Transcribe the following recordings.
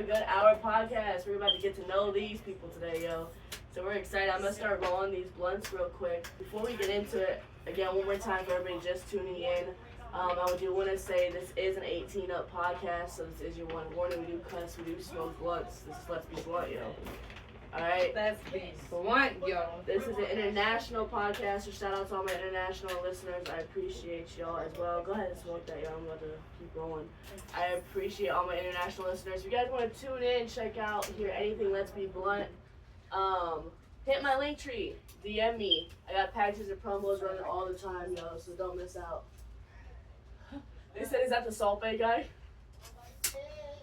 good hour podcast. We're about to get to know these people today, yo. So we're excited. I'm going to start rolling these blunts real quick. Before we get into it, again, one more time for everybody just tuning in. I do want to say this is an 18 up podcast, so this is your one warning. We do cuss, we do smoke blunts. This is Let's Be Blunt, yo. Alright? Let's be blunt, yo. This is an international podcast, so shout out to all my international listeners. I appreciate y'all as well. Go ahead and smoke that, yo. I'm about to keep rolling. I appreciate all my international listeners. If you guys want to tune in, check out, hear anything Let's Be Blunt, hit my link tree. DM me. I got packages and promos running all the time, yo, so don't miss out. They said, is that the Salt Bay guy?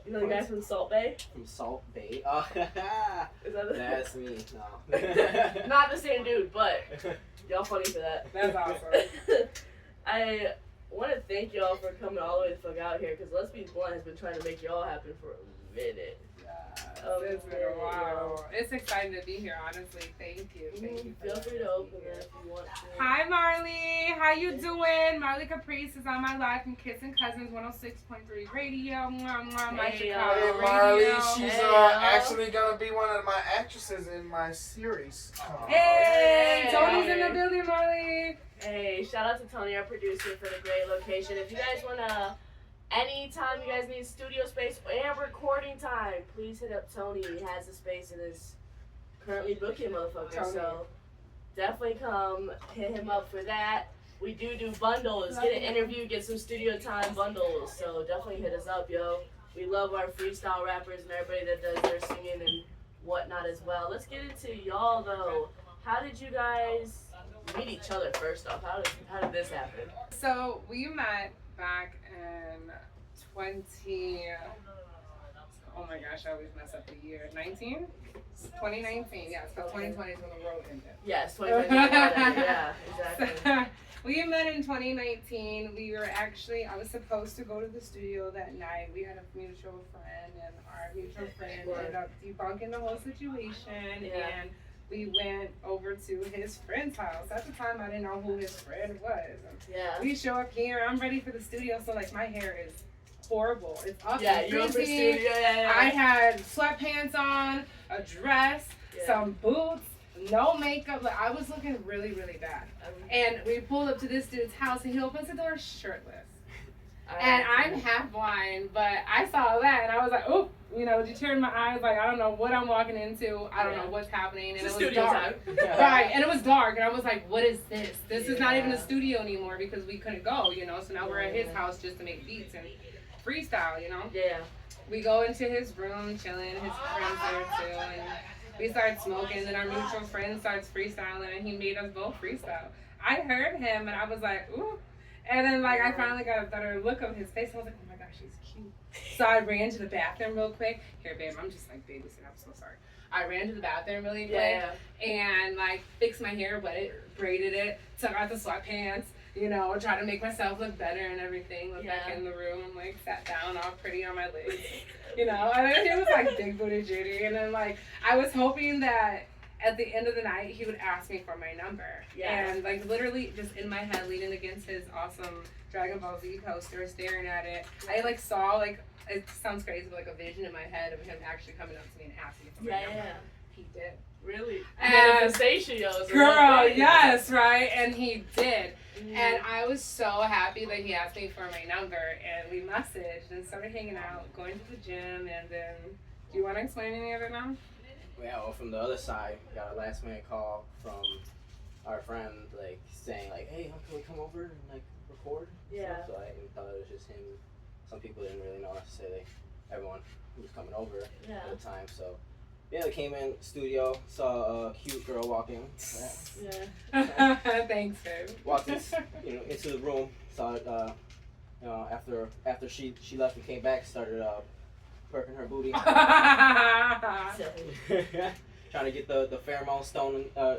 You know the guy from Salt Bay? From Salt Bay? Oh, Is that the... that's me. No. Not the same dude, but y'all funny for that. That's awesome. I want to thank y'all for coming all the way the fuck out here, because Let's Be Blunt has been trying to make y'all happen for a minute. It's been a while. It's exciting to be here, honestly. Thank you. Thank you. Feel free to open it if you want to. Hi, Marley. How you doing? Marley Caprice is on my live from Kissing Cousins 106.3 Radio. Mwah, mwah, my Hey, Chicago Hey, Marley, Radio. she's Hey, actually gonna be one of my actresses in my series. Hey, Hey. Tony's in the building, Marley. Hey, shout out to Tony, our producer, for the great location. If you guys want to, anytime you guys need studio space and recording time, please hit up Tony. He has the space and is currently booking, motherfucker. Tony. So definitely come hit him up for that. We do bundles. Get an interview, get some studio time bundles. So definitely hit us up, yo. We love our freestyle rappers and everybody that does their singing and whatnot as well. Let's get into y'all, though. How did you guys meet each other first off? How did this happen? So we met back in 20. Oh my gosh, I always mess up the year. 2019. Yes, because 2020 is when the world ended. Yes, 2020. Yeah, exactly. We met in 2019. I was supposed to go to the studio that night. We had a mutual friend, and our mutual friend ended up debunking the whole situation, and we went over to his friend's house. At the time, I didn't know who his friend was. Yeah. We show up here. I'm ready for the studio, so like my hair is horrible. It's up. Yeah, and you're for frizzy. studio. Yeah. I had sweatpants on, a dress, some boots, no makeup. Like I was looking really, really bad. And we pulled up to this dude's house, and he opens the door shirtless. And I'm half blind, but I saw that, and I was like, oh, deterred my eyes. Like I don't know what I'm walking into. I don't know what's happening, and it was dark. Right, and it was dark, and I was like, what is this? This is not even a studio anymore because we couldn't go, So now we're at his house just to make beats and freestyle, Yeah. We go into his room, chilling, his friends there too, and we start smoking, and our mutual friend starts freestyling, and he made us both freestyle. I heard him, and I was like, ooh. And then, I finally got a better look of his face. I was like, oh my gosh, he's cute. So I ran to the bathroom real quick. Here, babe, I'm just, babysitting. I'm so sorry. I ran to the bathroom really quick and, fixed my hair, braided it, took out the sweatpants, tried to make myself look better and everything. Went back in the room and, sat down all pretty on my legs, And then it was, big booty Judy. And then, I was hoping that at the end of the night, he would ask me for my number. Yeah. And, literally just in my head, leaning against his awesome Dragon Ball Z poster, staring at it, I, saw, it sounds crazy, but, a vision in my head of him actually coming up to me and asking me for my number. Yeah. He did. Really? And Manifestation, yo. girl, yes, right? And he did. And I was so happy that he asked me for my number, and we messaged and started hanging out, going to the gym, and then, do you want to explain any of it now? Yeah, well, from the other side, got a last minute call from our friend, saying, hey, can we come over and, record? Yeah. So I thought it was just him. Some people didn't really know necessarily everyone who was coming over at the time, so. Yeah, they came in studio, saw a cute girl walking. Yeah. Thanks, babe. Walked into the room. Saw it. After she left and came back, started perking her booty, trying to get the pheromone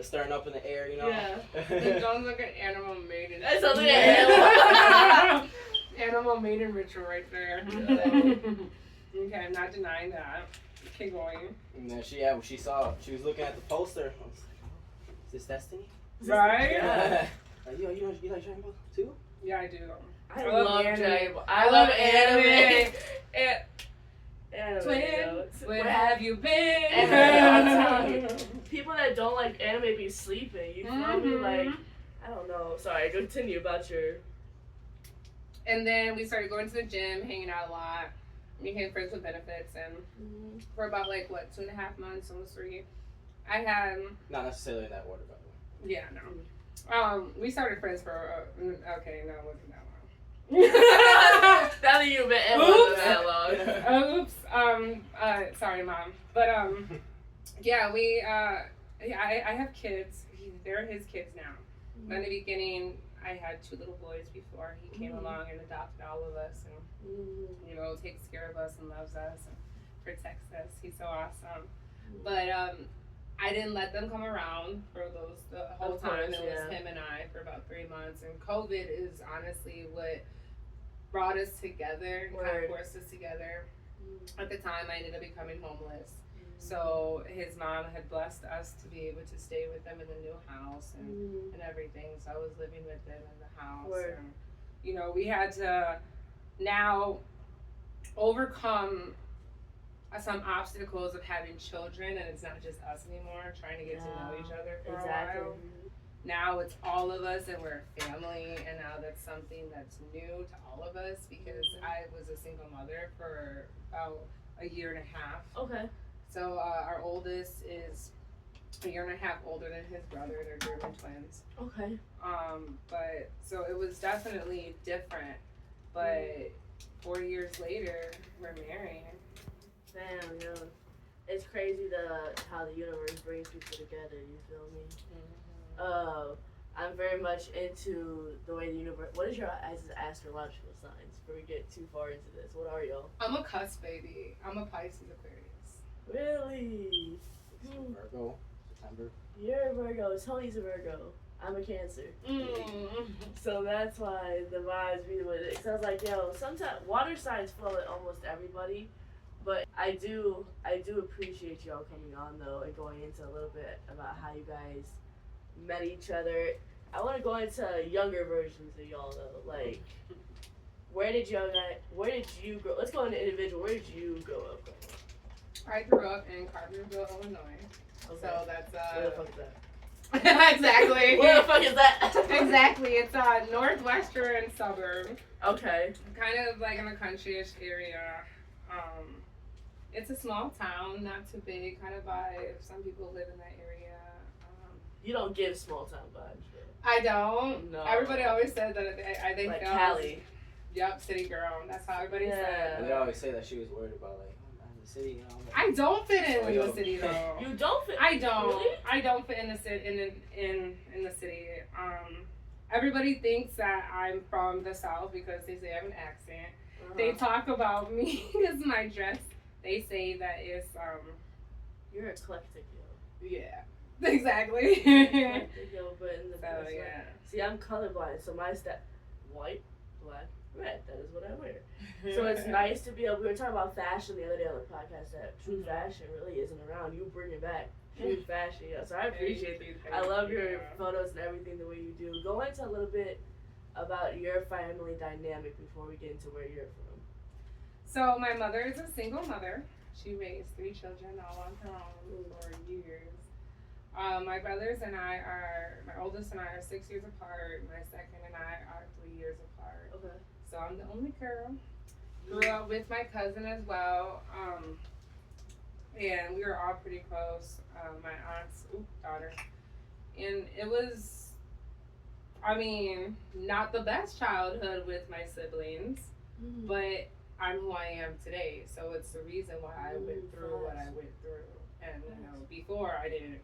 stirring up in the air. Yeah. It sounds like an animal maiden. That sounds like an animal maiden ritual right there. Okay, I'm not denying that. Keep going. And then she was looking at the poster. I was like, oh, is this Destiny? Right? Yeah. You like Dragon Ball too? Yeah, I do. I love anime. Dragon Ball. I love anime. Twins, where have you been? I'm telling you, people that don't like anime be sleeping. You feel me? Like, I don't know. Sorry, continue about your. And then we started going to the gym, hanging out a lot. Became friends with benefits, and for about 2.5 months, almost 3, I had. Not necessarily in that order, by the way. Yeah, no. We started friends for. Okay, no, it wasn't that long. Now that you've been in that long. Oops. Sorry, Mom. But yeah, we. I have kids. They're his kids now. But in the beginning, I had 2 little boys before he came along and adopted all of us, and takes care of us and loves us and protects us. He's so awesome. But I didn't let them come around for the whole time. It was him and I for about 3 months. And COVID is honestly what brought us together, kind of forced us together. At the time, I ended up becoming homeless. So his mom had blessed us to be able to stay with them in the new house and everything. So I was living with them in the house. And, we had to now overcome some obstacles of having children, and it's not just us anymore trying to get to know each other for a while. Now it's all of us, and we're a family, and now that's something that's new to all of us because I was a single mother for about a year and a half. Okay. So our oldest is a year and a half older than his brother. They're German twins. Okay. But so it was definitely different. But 4 years later, we're married. Damn, yo. It's crazy how the universe brings people together, you feel me? I'm very much into the way the universe. What is your astrological signs before we get too far into this? What are y'all? I'm a cusp baby. I'm a Pisces Aquarius. Really? Virgo, September. You're a Virgo. Tony's a Virgo. I'm a Cancer. So that's why the vibes be what it sounds like. Sometimes water signs flow with almost everybody, but I do appreciate y'all coming on though and going into a little bit about how you guys met each other. I want to go into younger versions of y'all though. Like, where did you grow? Let's go into individual. Where did you grow up? I grew up in Carterville, Illinois. Okay. So that's Where the fuck is that? Exactly. Where the fuck is that? Exactly. It's a northwestern suburb. Okay. Kind of like in a countryish area. It's a small town, not too big, kind of vibe. Some people live in that area. You don't give small town vibes, bro. I don't. No. Everybody always said that they like felt. Cali. Yep, city girl. That's how everybody said. And they always say that she was worried about the city. I don't fit in the city though. You don't fit. I don't. Really? I don't fit in the city. In the city. Everybody thinks that I'm from the South because they say I have an accent. They talk about me as my dress. They say that it's You're eclectic, yo. Yeah. Exactly. Eclectic, yo, but in the best way. Yeah. See, I'm colorblind, so my white, black, red. That is what I wear. So it's nice to be able. We were talking about fashion the other day on the podcast. That true fashion really isn't around. You bring it back. True fashion. Yeah. So I appreciate it. I love your photos and everything the way you do. Go into a little bit about your family dynamic before we get into where you're from. So my mother is a single mother. She raised 3 children all on her own for years. My brothers and my oldest and I are 6 years apart. My second and I are 3 years apart. Okay. So I'm the only girl. Grew up with my cousin as well. And we were all pretty close. My aunt's daughter. And it was, not the best childhood with my siblings, but I'm who I am today. So it's the reason why I went through what I went through. And before I didn't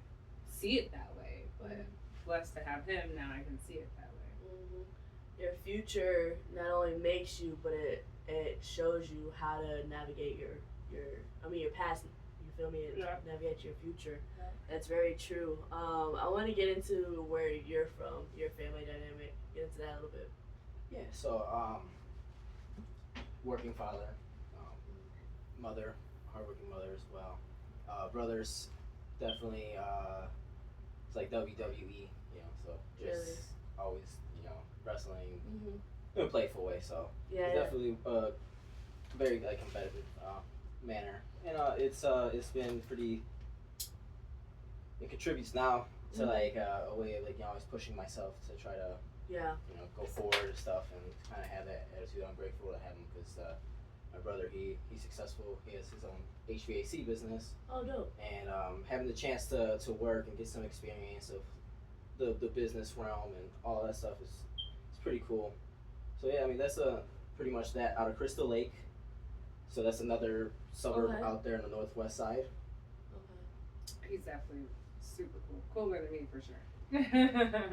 see it that way, but blessed to have him, now I can see it that way. Your future not only makes you, but it shows you how to navigate your past. You feel me? Navigate your future. Yeah. That's very true. I want to get into where you're from, your family dynamic. Get into that a little bit. Yeah. So working father, mother, hardworking mother as well. Brothers, definitely. It's like WWE, so just always, wrestling in a playful way. So yeah, definitely very competitive manner. And it's been pretty. It contributes now to like a way of like always pushing myself to try to go forward and stuff, and kind of have that attitude. I'm grateful to have him because my brother he's successful. He has his own HVAC business. Oh, dope. And having the chance to work and get some experience of the business realm and all that stuff is pretty cool. So yeah, I mean that's pretty much that out of Crystal Lake. So that's another suburb out there in the northwest side. Okay. He's definitely super cool. Cooler than me for sure.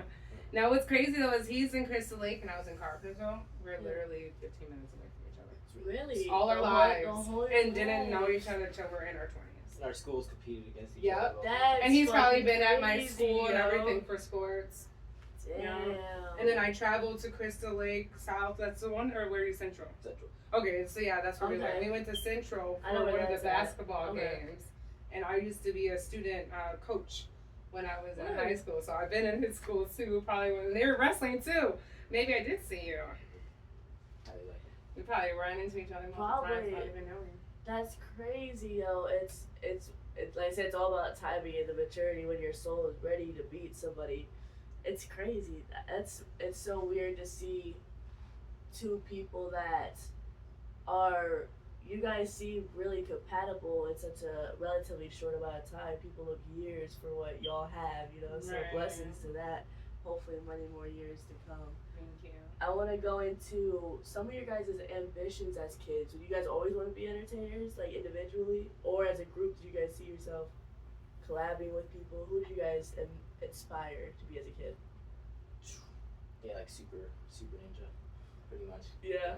Now what's crazy though is he's in Crystal Lake and I was in Carpentersville. We're literally 15 minutes away from each other. Really? All our lives. And didn't know each other till we're in our 20s. And our schools competed against each Yep. other. And he's probably been crazy, at my school and everything for sports. Damn. Yeah. And then I traveled to Crystal Lake South. That's the one, or where are you Central? Central. Okay, so yeah, that's where we went. We went to Central for one of the basketball games, and I used to be a student coach when I was in high school. So I've been in his school too. Probably when they were wrestling too. Maybe I did see you. We probably ran into each other multiple times. Not even knowing. That's crazy though. It's like I said, it's all about timing and the maturity when your soul is ready to beat somebody. It's crazy. It's so weird to see two people that are, you guys seem really compatible in such a relatively short amount of time. People look years for what y'all have, so blessings to that. Hopefully many more years to come. Thank you. I want to go into some of your guys' ambitions as kids. Did you guys always want to be entertainers, like individually? Or as a group, did you guys see yourself collabing with people? Who did you guys inspire to be as a kid? Yeah, like super ninja, pretty much. Yeah.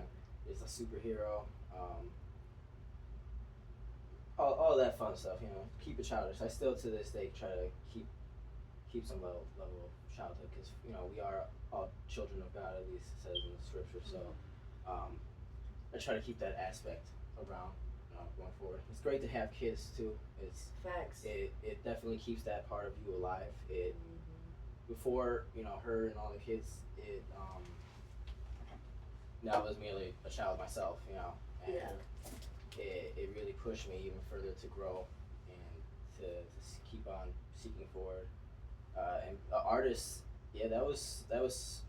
It's a superhero. All that fun stuff, keep it childish. I still to this day try to keep some level of childhood because we are all children of God, at least it says in the scripture. So I try to keep that aspect around going forward. It's great to have kids too. It's facts. It definitely keeps that part of you alive. It before her and all the kids. Now I was merely a child myself, and it really pushed me even further to grow and to keep on seeking forward. And artists, that was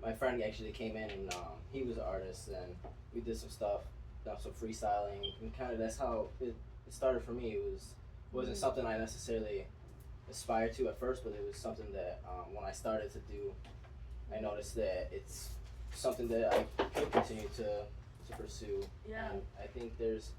my friend actually came in and he was an artist and we did some stuff, some freestyling, and kind of that's how it started for me. It wasn't something I necessarily aspired to at first, but it was something that when I started to do, I noticed that it's something that I could continue to pursue. Yeah. And I think there's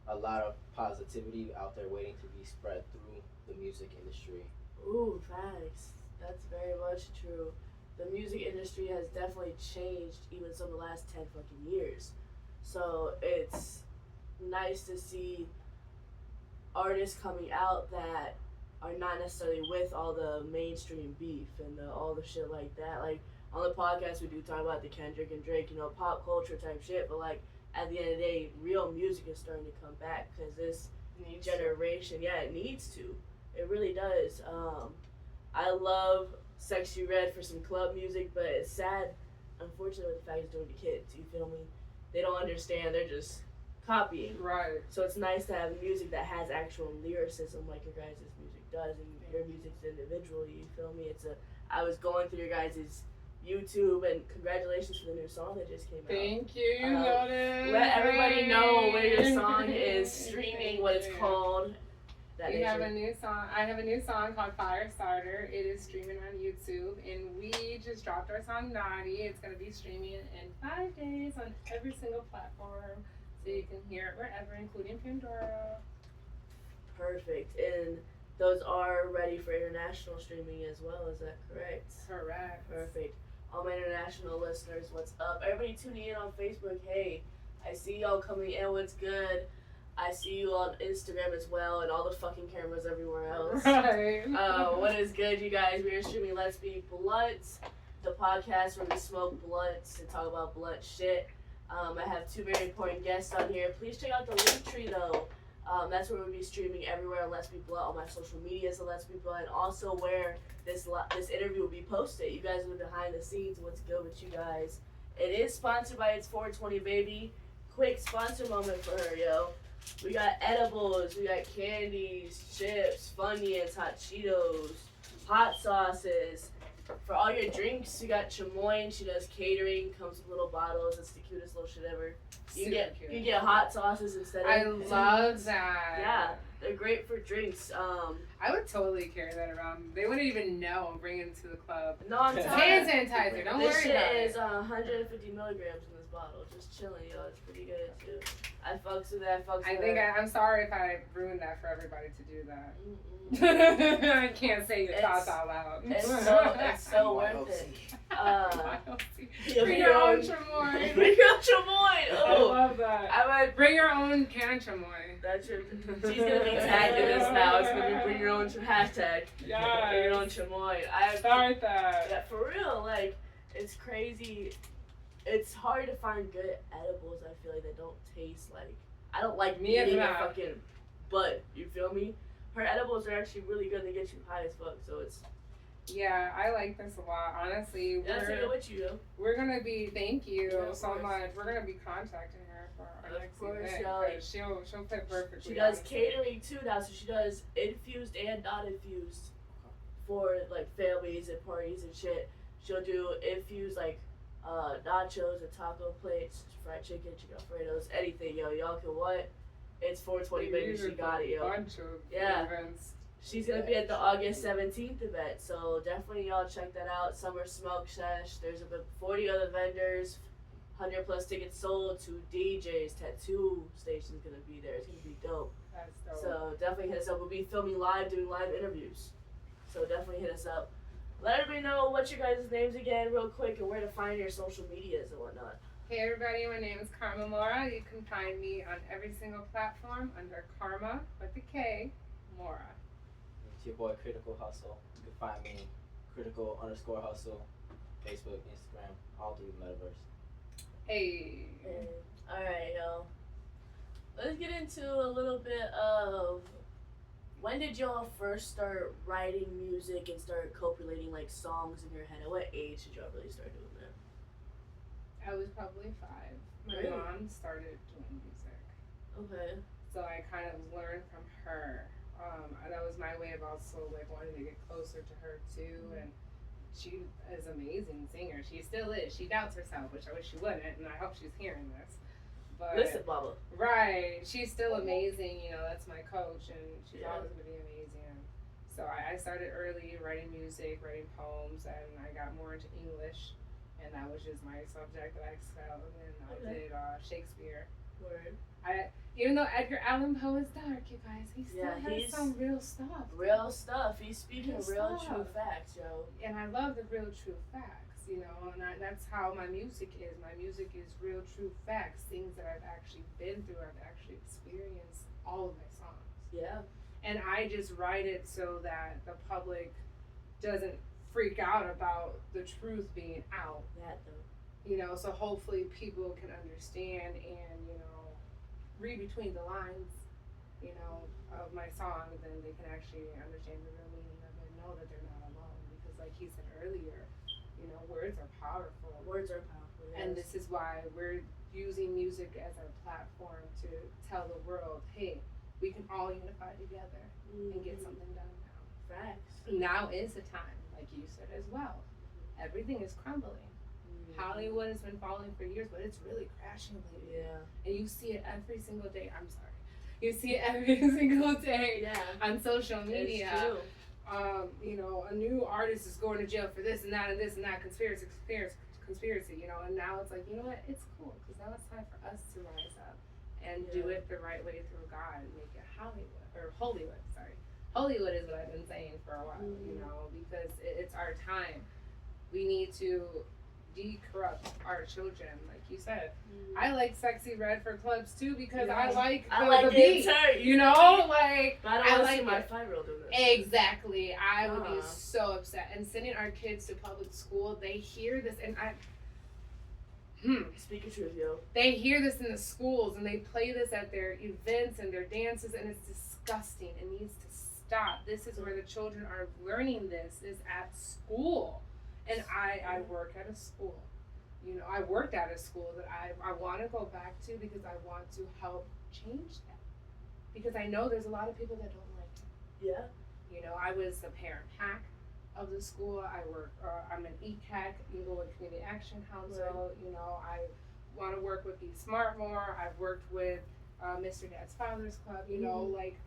a lot of positivity out there waiting to be spread through the music industry. Ooh, facts. That's very much true. The music industry has definitely changed even some of the last 10 fucking years. So it's nice to see artists coming out that are not necessarily with all the mainstream beef and all the shit like that. Like, on the podcast, we do talk about the Kendrick and Drake, pop culture type shit, but like, at the end of the day, real music is starting to come back because this generation, it needs to. It really does. I love Sexy Red for some club music, but it's sad, unfortunately, what the fact is doing to kids. You feel me? They don't understand. They're just copying. Right. So it's nice to have music that has actual lyricism like your guys' music does, and your music's individually. You feel me? I was going through your guys' YouTube, and congratulations for the new song that just came out. Thank you. You noticed. Let everybody know where your song is streaming, what it's called. I have a new song called Firestarter. It is streaming on YouTube, and we just dropped our song Naughty. It's going to be streaming in 5 days on every single platform, so you can hear it wherever, including Pandora. Perfect. And those are ready for international streaming as well, is that correct? Correct. Perfect. All my international listeners, what's up? Everybody tuning in on Facebook, hey, I see y'all coming in, what's good? I see you on Instagram as well, and all the fucking cameras everywhere else. Right. What is good, you guys? We are streaming Let's Be Blunts, the podcast where we smoke blunts and talk about blunt shit. I have two very important guests on here. Please check out the link tree, though. That's where we'll be streaming everywhere on Let's Be Blunt, on my social media, so Let's Be Blunt, and also where this interview will be posted. You guys are behind the scenes. What's good with you guys? It is sponsored by It's 420, baby. quick sponsor moment for her, yo. We got edibles, we got candies, chips, Funyuns, hot Cheetos, hot sauces. For all your drinks, you got Chamoy. She does catering, comes with little bottles. It's the cutest little shit ever. You can get hot sauces instead of. I love that. Yeah, they're great for drinks. I would totally carry that around. They wouldn't even know bring it to the club. No, I'm telling Hand you. sanitizer. Don't This worry shit about is it. 150 milligrams in this bottle. Just chilling, yo. It's pretty good too. I fucks with that. I think I'm sorry if I ruined that for everybody to do that. Mm-mm. I can't say your thoughts out loud. It's so worth it. Bring your own chamoy. Bring your own chamoy. I Oh, love that. I would. Bring your own can chamoy. That's your. She's gonna be tagged in this now. It's gonna be bring your own hashtag. Yeah. Bring your own chamoy. Start that. Yeah, for real. Like, it's crazy. It's hard to find good edibles. I feel like that don't taste like. I don't like Me eating a either. fucking bud. You feel me? Her edibles are actually really good. They get you high as fuck. So it's. Yeah, I like this a lot. Honestly, Yeah, take it with you, yo. we're gonna be. Thank you Yeah, of so course. much. We're gonna be contacting her for our Of next course, event. y'all. 'Cause she'll fit perfectly. She does honestly. catering too now, so she does infused and not infused for like families and parties and shit. She'll do infused like nachos and taco plates, fried chicken, chicken alfredos, anything, yo. Y'all can what? It's 420 baby. These She are got it, yo. Bunch of Yeah. events. She's gonna be at the August 17th event, so definitely y'all check that out. Summer Smoke Sesh. There's about 40 other vendors, 100 plus tickets sold. 2 DJs, tattoo stations gonna be there. It's gonna be dope. That's dope. So definitely hit us up. We'll be filming live, doing live interviews. So definitely hit us up. Let everybody know what your guys' names again, real quick, and where to find your social medias and whatnot. Hey everybody, my name is Karma Mora. You can find me on every single platform under Karma with the K, Mora. It's your boy Critical Hustle. You can find me Critical_Hustle, Facebook, Instagram, all through the metaverse. Hey. Alright, yo. Let's get into a little bit of when did y'all first start writing music and start copulating like songs in your head? At what age did y'all really start doing that? I was probably 5. My Really? mom started doing music. Okay. So I kind of learned from her. That was my way of also like wanting to get closer to her too. And she is an amazing singer. She still is. She doubts herself, which I wish she wouldn't. And I hope she's hearing this. But Listen, Baba. right, she's still amazing. You know, that's my coach, and she's Yeah. always gonna be amazing. So I started early writing music, writing poems, and I got more into English, and that was just my subject that I excelled in. I Okay. did Shakespeare. Word. Even though Edgar Allan Poe is dark, you guys, he still Yeah, has he's some real stuff. Real stuff. He's speaking Real real stuff. true facts, yo. And I love the real true facts, you know, and that's how my music is. My music is real true facts, things that I've actually been through, I've actually experienced all of my songs. Yeah. And I just write it so that the public doesn't freak out about the truth being out, That though. you know, so hopefully people can understand and, you know, read between the lines, you know, of my songs, and they can actually understand the real meaning of it and know that they're not alone. Because like he said earlier, you know, words are powerful. Words are powerful. Yes. And this is why we're using music as our platform to tell the world, hey, we can all unify together and get something done now. Facts. Now is the time, like you said as well. Everything is crumbling. Hollywood has been falling for years, but it's really crashing lately. Yeah. And you see it every single day. I'm sorry. You see it every single day Yeah. on social media. It's true. You know, a new artist is going to jail for this and that and this and that, conspiracy, you know, and now it's like, you know what, it's cool, because now it's time for us to rise up and do Yeah. it the right way through God and make it Hollywood, sorry. Hollywood is what I've been saying for a while, you know, because it's our time. We need to decorrupt our children, like you said. I like Sexy Red for clubs too, because Yeah. I like I like the it beat, too. you know, like But I don't I want to like see my it. 5-year-old doing this. Exactly. I would be Uh. so upset. And sending our kids to public school, they hear this, and Speak your truth, yo. they hear this in the schools, and they play this at their events and their dances, and it's disgusting. It needs to stop. This is where the children are learning this, is at school. And I work at a school. you know, I worked at a school that I want to go back to because I want to help change that. Because I know there's a lot of people that don't like it. Yeah. You know, I was the parent PAC of the school. I'm an ECAC, Inglewood Community Action Council. Right. You know, I want to work with Be Smart more. I've worked with Mr. Dad's Fathers Club. You know, like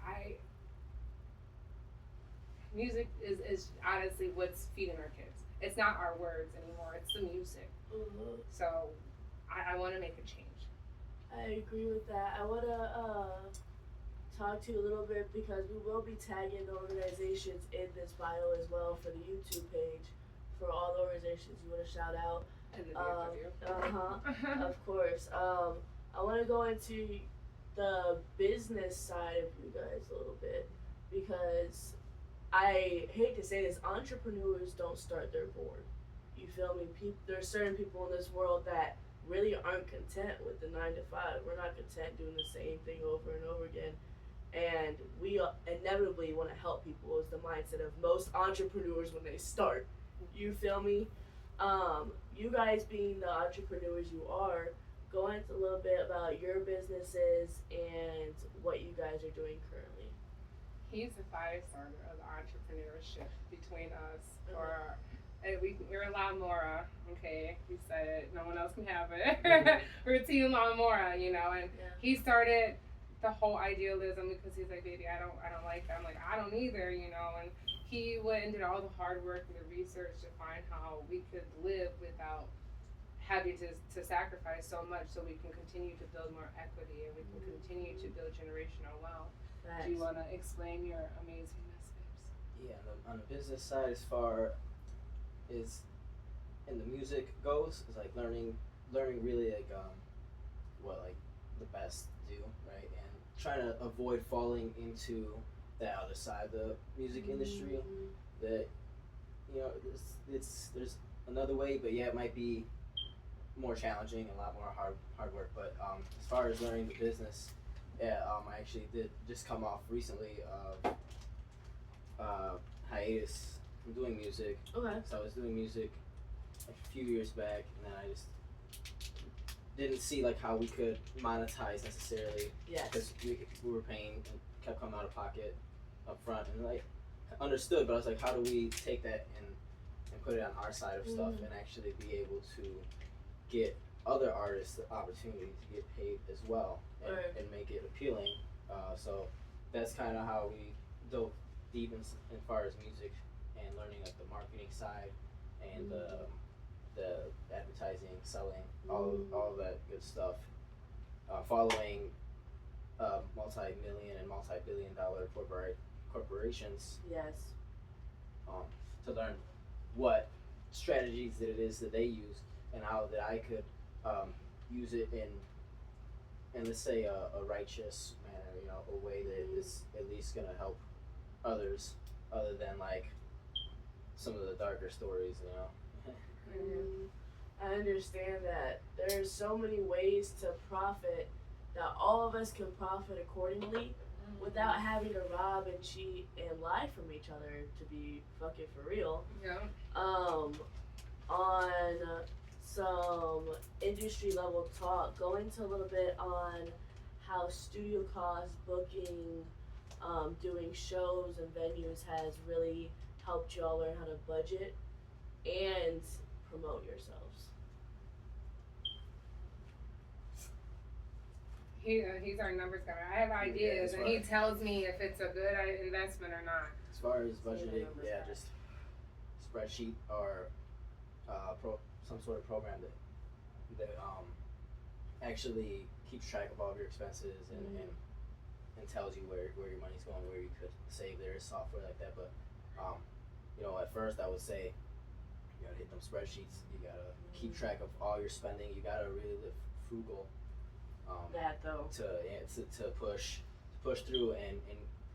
music is honestly what's feeding our kids. It's not our words anymore. It's the music. Mm-hmm. So I want to make a change. I agree with that. I want to talk to you a little bit because we will be tagging the organizations in this bio as well for the YouTube page for all the organizations you want to shout out. And the Of course. I want to go into the business side of you guys a little bit because I hate to say this, entrepreneurs don't start their board. You feel me? There's certain people in this world that really aren't content with the 9 to 5. We're not content doing the same thing over and over again. And we inevitably want to help people is the mindset of most entrepreneurs when they start. You feel me? You guys being the entrepreneurs you are, go into a little bit about your businesses and what you guys are doing currently. He's the firestarter of the entrepreneurship between us. We're La Mora, okay? He said it. No one else can have it. We're Team La Mora, you know. And he started the whole idealism because he's like, baby, I don't like that. I'm like, I don't either, you know. And he went and did all the hard work and the research to find how we could live without having to sacrifice so much, so we can continue to build more equity and we can continue to build generational wealth. Facts. Do you want to explain your amazing message? Yeah, on the business side, as far as in the music goes, is like learning really like what like the best do, right, and trying to avoid falling into that other side of the music industry. That, you know, there's another way, but yeah, it might be more challenging and a lot more hard work. But as far as learning the business, yeah, I actually did just come off recently of hiatus from doing music. Okay. So I was doing music a few years back, and then I just didn't see like how we could monetize necessarily. Yes. Because we were paying and kept coming out of pocket up front, and like understood, but I was like, how do we take that and put it on our side of stuff and actually be able to get other artists the opportunity to get paid as well and make it appealing. So that's kind of how we dove deep in far as music and learning like the marketing side and the advertising, selling, all of that good stuff. Following multi-million and multi-billion-dollar corporations. Yes. To learn what strategies that it is that they use and how that I could use it in let's say a righteous manner, you know, a way that is at least gonna help others other than like some of the darker stories, you know. I understand that there's so many ways to profit that all of us can profit accordingly without having to rob and cheat and lie from each other, to be fucking for real. Yeah. On some industry level talk, go into a little bit on how studio costs, booking, doing shows and venues has really helped y'all learn how to budget and promote yourselves. He's our numbers guy. I have ideas, and he tells me if it's a good investment or not. As far as budgeting, yeah, just spreadsheet or some sort of program that actually keeps track of all of your expenses and tells you where your money's going, where you could save. There is software like that, but you know, at first I would say you gotta hit them spreadsheets. You gotta keep track of all your spending. You gotta really live frugal. To push through and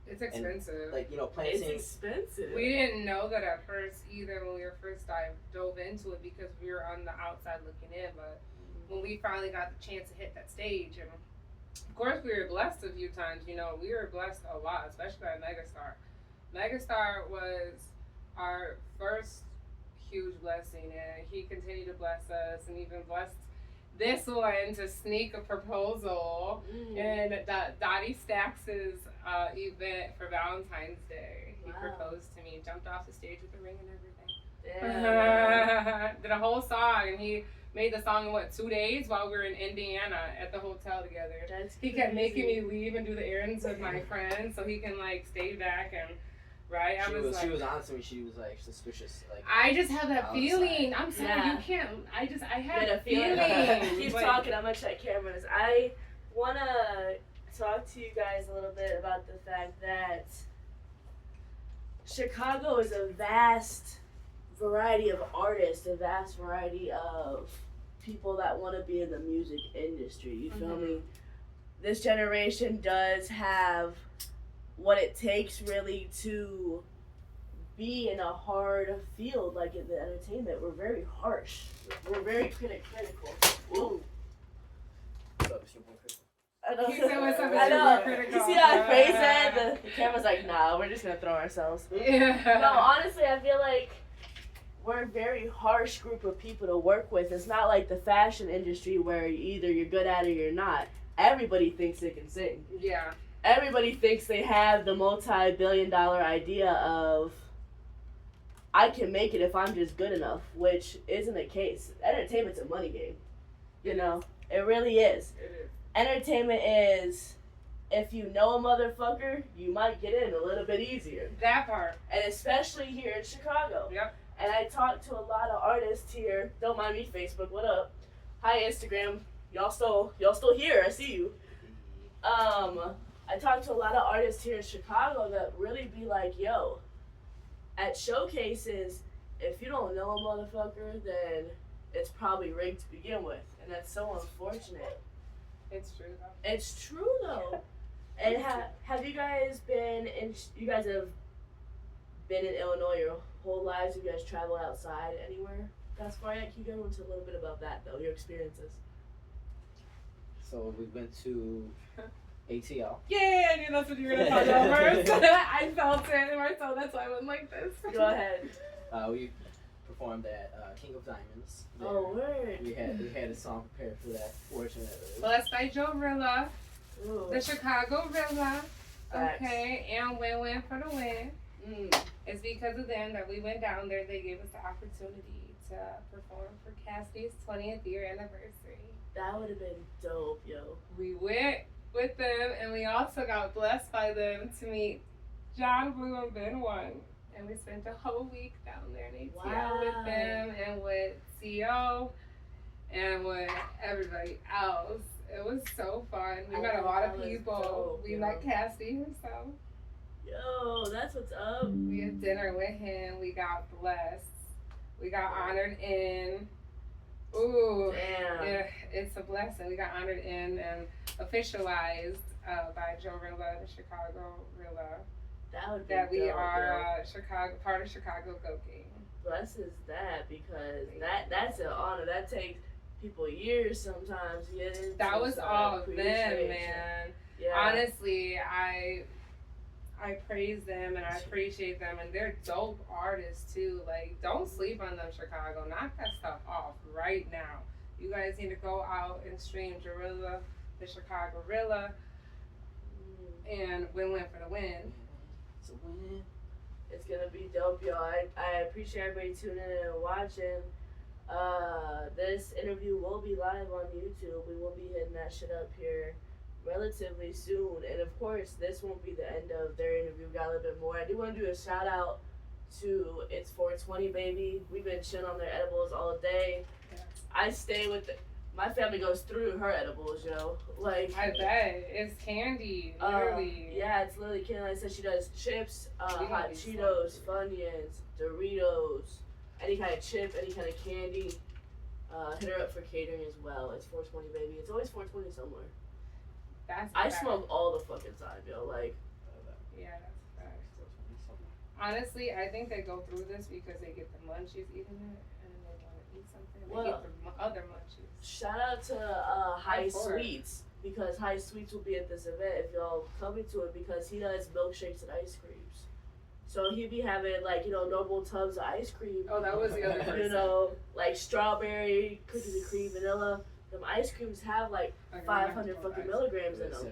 it's expensive. And, like, you know, planting. It's expensive. We didn't know that at first either when we were first dove into it because we were on the outside looking in. But when we finally got the chance to hit that stage, and of course we were blessed a few times. You know, we were blessed a lot, especially by Megastar. Megastar was our first huge blessing, and he continued to bless us, and even blessed this one to sneak a proposal in Dottie Stacks' event for Valentine's Day. He proposed to me, jumped off the stage with the ring and everything. Did a whole song, and he made the song in 2 days while we were in Indiana at the hotel together. He kept making me leave and do the errands with my friends so he can stay back and She was honest with me. She was suspicious. I just have that feeling. I'm sorry, you can't. I have a feeling. Keep talking. I'm gonna check cameras. I wanna talk to you guys a little bit about the fact that Chicago is a vast variety of artists, a vast variety of people that want to be in the music industry. You feel me? This generation does have what it takes really to be in a hard field like in the entertainment. We're very harsh. We're very critical. Ooh. What's up, Super Critical? I know. He said what's up, I know. Critical. You see how I phrased that? The camera's like, nah, we're just gonna throw ourselves. Yeah. No, honestly, I feel like we're a very harsh group of people to work with. It's not like the fashion industry where either you're good at it or you're not. Everybody thinks they can sing. Yeah. Everybody thinks they have the multi-billion-dollar idea of, I can make it if I'm just good enough, which isn't the case. Entertainment's a money game. You know? It really is. It is. Entertainment is, if you know a motherfucker, you might get in a little bit easier. That part. And especially here in Chicago. Yep. And I talked to a lot of artists here. Don't mind me, Facebook. What up? Hi, Instagram. Y'all still here? I see you. I talked to a lot of artists here in Chicago that really be like, yo, at showcases, if you don't know a motherfucker, then it's probably rigged to begin with, and that's so unfortunate. It's true though. It's true though. And have you guys been in? You guys have been in Illinois your whole lives. Have you guys traveled outside anywhere that's far yet? Can you go into a little bit about that though? Your experiences. So we went to ATL. Yeah, I knew that's what you were gonna talk about first. I felt it, so that's why I went like this. Go ahead. We performed at King of Diamonds. There. Oh, word. We had a song prepared for that, fortunately. Blessed by Joe Rilla, Ooh. the Chicago Rilla. Facts. Okay, and win for the win. Mm. It's because of them that we went down there. They gave us the opportunity to perform for Cassidy's 20th year anniversary. That would have been dope, yo. We went with them, and we also got blessed by them to meet John Blue and Ben One. And we spent a whole week down there in ATL with them and with CO and with everybody else. It was so fun. We met a lot of people. Dope, we met Cassidy herself. Yo, that's what's up. We had dinner with him. We got blessed. We got honored in. Ooh, Damn. yeah, it's a blessing. We got honored in and officialized by Joe Rilla, the Chicago Rilla, That would be that we dope, are Chicago, part of Chicago Go Game. Blesses that, because that's an honor. That takes people years sometimes to get into. That was so I all them, appreciate man. you. Yeah. Honestly, I praise them and I appreciate them, and they're dope artists too. Like, don't sleep on them, Chicago. Knock that stuff off right now. You guys need to go out and stream Jarilla, the Chicago Rilla, and win for the win. It's a win. It's gonna be dope, y'all. I appreciate everybody tuning in and watching. This interview will be live on YouTube. We will be hitting that shit up here relatively soon. And of course, this won't be the end of their interview. We got a little bit more. I do want to do a shout out to It's 420 Baby. We've been chilling on their edibles all day. Yeah. I stay with my family goes through her edibles, yo. Like, I bet. It's candy, literally. yeah, it's literally candy. Like I said, she does chips, We hot gotta be Cheetos, Funyuns, Doritos, any kind of chip, any kind of candy. Hit her up for catering as well. It's 420 Baby. It's always 420 somewhere. That's I fact. smoke all the fucking time, yo. Like, Yeah, that's fact. Honestly, I think they go through this because they get the munchies eating it, and then they want to eat something. They Well, get the other munchies. shout out to High I'm for it. Sweets, because High Sweets will be at this event if y'all coming to it, because he does milkshakes and ice creams. So he'd be having like, normal tubs of ice cream. Oh, that was the other person. Like strawberry, cookies and cream, vanilla. Them ice creams have like 500 fucking milligrams in them.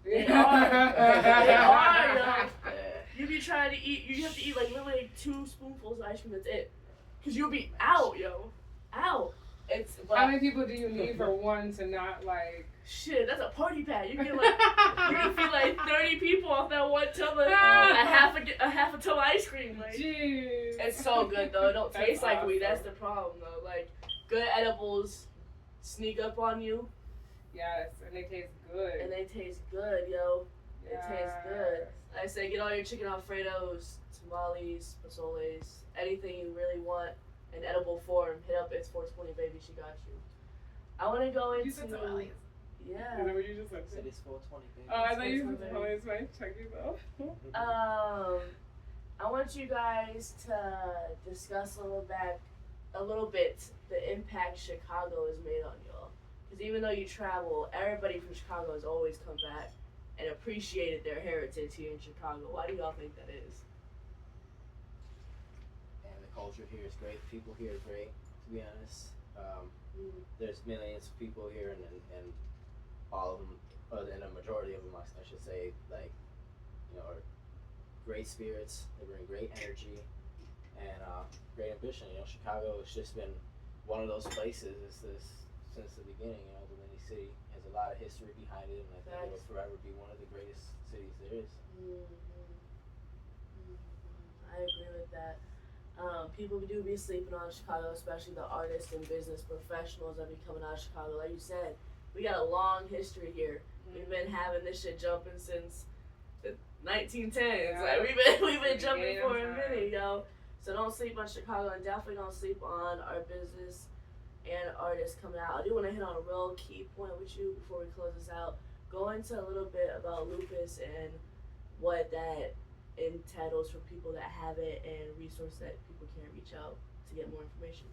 They are, yo. You be trying to eat, you have to eat like literally like 2 spoonfuls of ice cream, that's it. Cause you'll be out, yo. Out. How many people do you need for one to not like? Shit, that's a party pack. You can feed like 30 people off that one tub of a half a tub of ice cream. Like, jeez. It's so good though. It don't taste like weed. That's the problem though. Like good edibles sneak up on you. Yes, and they taste good. Yo. It tastes good. I say get all your chicken Alfredos, tamales, pozoles, anything you really want in edible form. Hit up It's 420, baby. She got you. I want to go into. You said tamales. Yeah. Is that what you just said? Said It's 420, baby. Oh, I thought you said tamales. My check you though. I want you guys to discuss a little bit the impact Chicago has made on y'all. Because even though you travel, everybody from Chicago has always come back and appreciated their heritage here in Chicago. Why do y'all think that is? And the culture here is great. The people here are great, to be honest. There's millions of people here, and all of them, and a majority of them, I should say, like, are great spirits. They bring great energy and great ambition. Chicago has just been one of those places since the beginning. The Windy City has a lot of history behind it, and I think it'll forever be one of the greatest cities there is. I agree with that. People do be sleeping on Chicago, especially the artists and business professionals that be coming out of Chicago. Like you said, we got a long history here. We've been having this shit jumping since the 1910s. Yeah. Like we've been jumping for a minute, yo. So don't sleep on Chicago, and definitely don't sleep on our business and artists coming out. I do want to hit on a real key point with you before we close this out. Go into a little bit about lupus and what that entitles for people that have it and resources that people can reach out to get more information.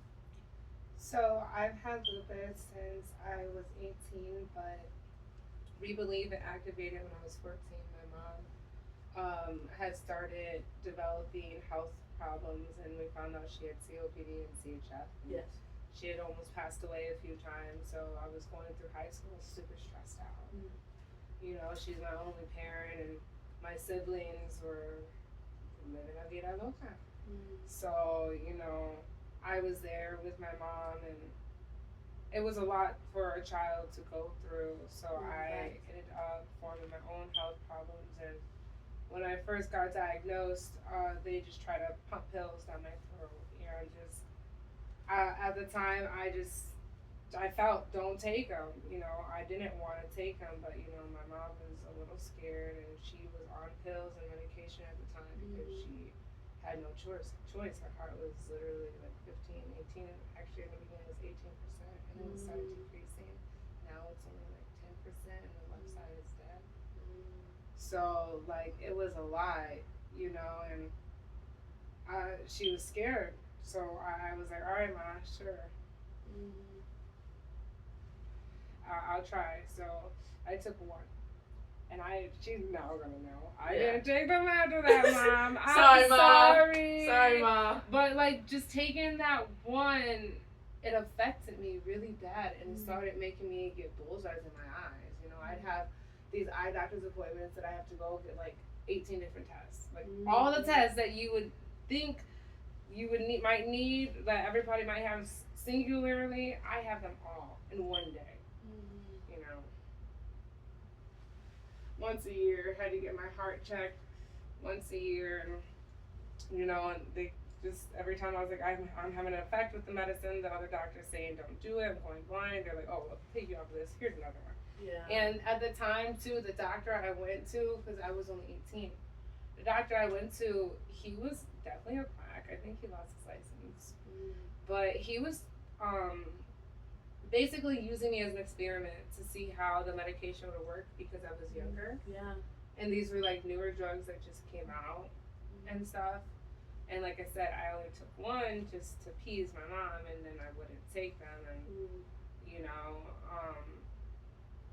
So I've had lupus since I was 18, but we believe it activated when I was 14. My mom had started developing health problems, and we found out she had COPD and CHF. Yes. She had almost passed away a few times, so I was going through high school super stressed out. She's my only parent, and my siblings were living la vida loca. So, I was there with my mom, and it was a lot for a child to go through. So I ended up forming my own health problems, and when I first got diagnosed, they just tried to pump pills down my throat. At the time, I felt, don't take them. I didn't want to take them, but my mom was a little scared, and she was on pills and medication at the time because she had no choice. Her heart was literally like 15, 18. Actually, in the beginning, it was 18%, and then it started decreasing. Now it's only like 10%, and the left side is dead. So, it was a lot, and she was scared. So I was like, all right, Ma, sure. I'll try. So I took one. And she's now gonna know. I didn't take them after that, Mom. I'm sorry. Sorry, Mom. But just taking that one, it affected me really bad, and it started making me get bullseyes in my eyes. I'd have these eye doctor's appointments that I have to go get 18 different tests. All the tests that you would think you might need, that everybody might have singularly, I have them all in one day. Once a year, had to get my heart checked once a year, and and they just, every time I was like, I'm having an effect with the medicine, the other doctor's saying don't do it, I'm going blind. They're like, oh, we'll take you off of this, here's another one. Yeah. And at the time too, the doctor I went to, because I was only 18, the doctor I went to, he was definitely a quack. I think he lost his license. But he was basically using me as an experiment to see how the medication would work because I was younger. Yeah. And these were newer drugs that just came out and stuff. And like I said, I only took one just to appease my mom, and then I wouldn't take them, and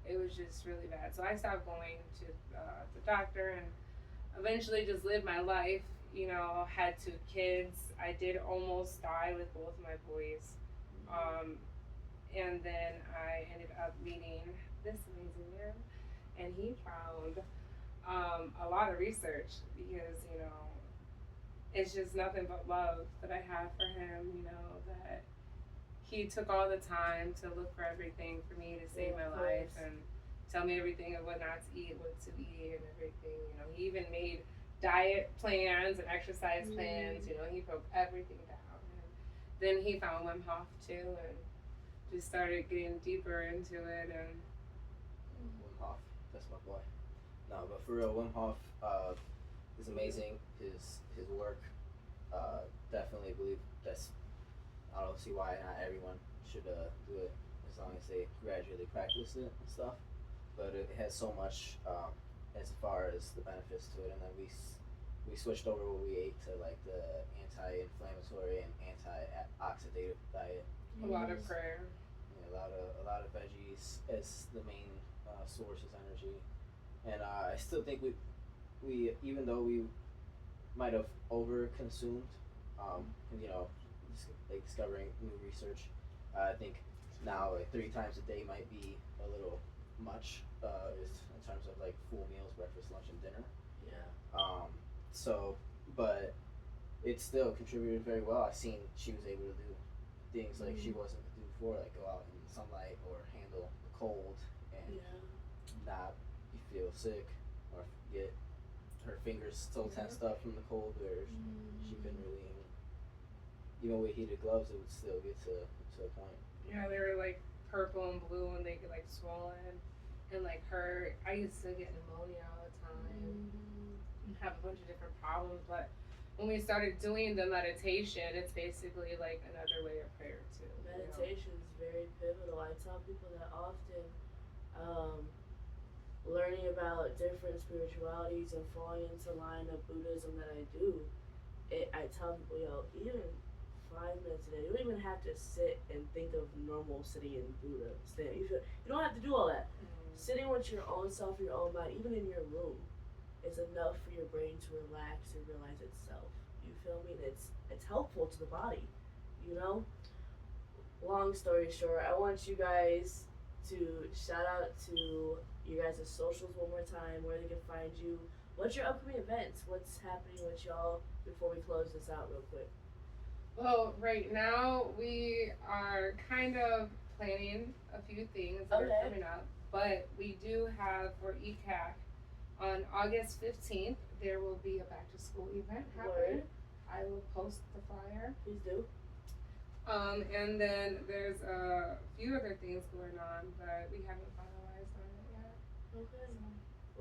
it was just really bad. So I stopped going to the doctor, and eventually just lived my life. You know, had 2 kids. I did almost die with both of my boys. And then I ended up meeting this amazing man, and he found a lot of research because, you know, it's just nothing but love that I have for him, you know, that he took all the time to look for everything for me to save my life and tell me everything of what not to eat, what to eat, and everything. You know, he even made diet plans and exercise plans. You know, he broke everything down. And then he found Wim Hof too, and just started getting deeper into it. And Wim Hof, that's my boy. No, but for real, Wim Hof is amazing. His work, definitely believe that's. I don't see why not everyone should do it as long as they gradually practice it and stuff. But it has so much as far as the benefits to it, and then we switched over what we ate to like the anti-inflammatory and anti-oxidative diet. a lot of prayer. Yeah, a lot of veggies as the main source of energy, and I still think we even though we might have over consumed, you know, like discovering new research. I think now like 3 times a day might be a little much, in terms of like full meals, breakfast, lunch, and dinner. Yeah. So, but it still contributed very well. I seen she was able to do things like she wasn't able to do before, like go out in the sunlight or handle the cold and not feel sick or get her fingers still tensed up from the cold, where she couldn't really even with heated gloves, it would still get to a point. Yeah, they were like purple and blue, and they get like swollen. And like her, I used to get pneumonia all the time, and have a bunch of different problems. But when we started doing the meditation, it's basically like another way of prayer too. Meditation is very pivotal. I tell people that often. Learning about different spiritualities and falling into line of Buddhism that I do, I tell people, yo, even 5 minutes a day, you don't even have to sit and think of normal sitting in Buddha stand. You don't have to do all that. Sitting with your own self, your own mind, even in your room, is enough for your brain to relax and realize itself. You feel me? And it's helpful to the body, you know? Long story short, I want you guys to shout out to you guys' socials one more time, where they can find you. What's your upcoming events? What's happening with y'all before we close this out real quick? Well, right now we are kind of planning a few things that are coming up, but we do have for ECAC on August 15th, there will be a back to school event happening. I will post the flyer. Please do. And then there's a few other things going on, but we haven't finalized on it yet. Okay.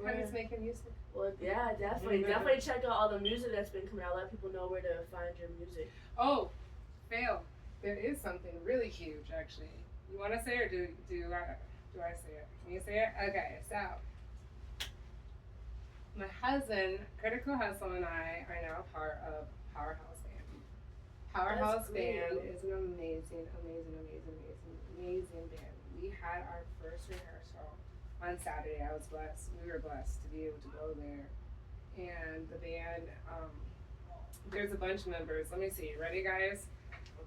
Kind of making music. Well, yeah, definitely check out all the music that's been coming out. Let people know where to find your music. Oh, fail. There is something really huge, actually. You want to say it, or do I say it? Can you say it? Okay, so my husband, Critical Hustle, and I are now part of Powerhouse Band. Powerhouse Band is an amazing band. We had our first rehearsal on Saturday. We were blessed to be able to go there. And the band, there's a bunch of members. Let me see. Ready, guys?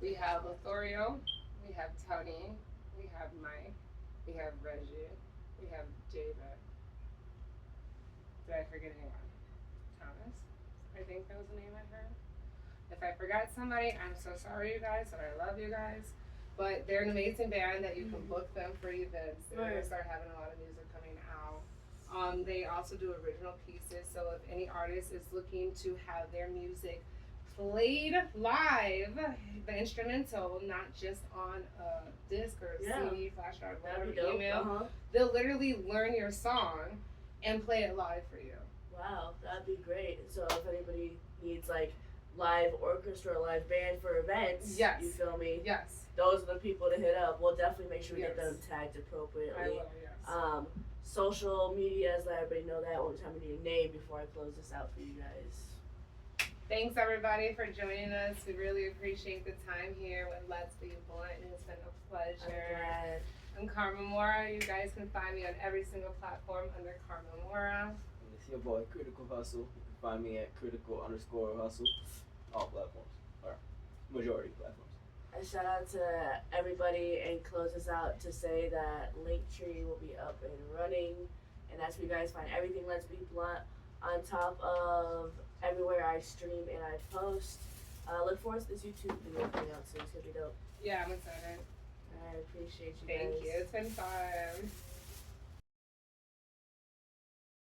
We have Lothario, we have Tony, we have Mike, we have Reggie, we have David. Did I forget anyone? Thomas? I think that was the name I heard. If I forgot somebody, I'm so sorry, you guys, but I love you guys. But they're an amazing band that you can book them for events. They're going to start having a lot of music coming out. They also do original pieces, so if any artist is looking to have their music played live, the instrumental, not just on a disc or a CD, flash drive, whatever, email, they'll literally learn your song and play it live for you. Wow, that'd be great. So if anybody needs like live orchestra, live band for events, you feel me? Yes. Those are the people to hit up. We'll definitely make sure we get them tagged appropriately. I will, yes. Social medias, let everybody know that. One time, I need a name before I close this out for you guys. Thanks everybody for joining us. We really appreciate the time here with Let's Be Blunt. It's been a pleasure. I'm Karma Mora. You guys can find me on every single platform under Karma Mora. your boy Critical Hustle. You can find me at critical_hustle. All platforms, or majority platforms. A shout out to everybody and close us out to say that Linktree will be up and running, and that's where you guys find everything Let's Be Blunt on top of everywhere I stream and I post. Look forward to this YouTube video coming out soon. It's gonna be dope. Yeah, I'm excited. I appreciate you Thank guys. you. It's been fun.